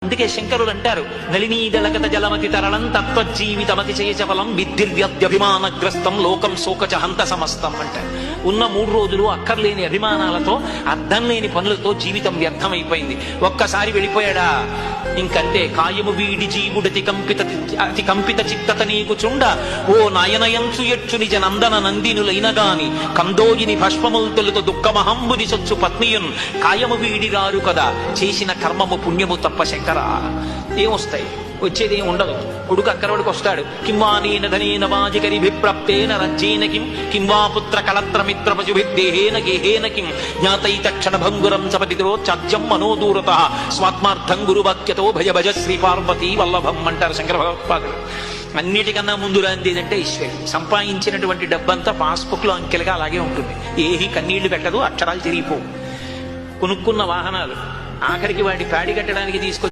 అందుకే శంకరులు అంటారు, నళినీదళగత జలమతి తరళం తత్వజీవితమతిశేష ఫలం విద్యుద్యభిమానగ్రస్తం లోకం శోకచ హంత సమస్తం అంటారు. ఉన్న 3 రోజులు అక్కర్లేని అభిమానాలతో, అర్థం లేని పనులతో జీవితం వ్యర్థమైపోయింది. ఒక్కసారి వెళ్ళిపోయాడా ఇంకంతే. కాయము వీడి జీవుడతి అతి కంపిత చిత్తత నీకు చుండ ఓ నయనయంచు ఎచ్చు నిజ నందన నందినులైనగాని కందోయిని భస్మముల్ తొలుత దుఃఖమహంబుని సొచ్చు పత్నియున్ కాయము వీడి రారు కదా, చేసిన కర్మము పుణ్యము తప్ప శంకరా ఏమొస్తాయి? వచ్చేదేం ఉండదు. కొడుకు అక్కరవాడికి వస్తాడు, కింవానేన ధనేన వాజికరి విప్రాప్తేన రజ్జేన కింవా పుత్ర కళత్ర మిత్ర పశుభిర్దేహేన గేహేన కిం జ్ఞాతైత క్షణ భంగురం సపతితో చాజ్యం మనోదూరత స్వాత్మార్థం గురువాక్యతో భజ భజ శ్రీ పార్వతీ వల్లభం అంటారు శంకర భగవత్పాదులు. అన్నిటికన్నా ముందు రాందేదంటే ఈశ్వరి. సంపాదించినటువంటి డబ్బంతా పాస్బుక్ లో అంకెలుగా అలాగే ఉంటుంది. ఏహి కన్నీళ్లు పెట్టదు, అక్షరాలు తిరిగిపోవు. కొనుక్కున్న వాహనాలు ఆఖరికి వాటి ప్యాడి కట్టడానికి తీసుకొచ్చి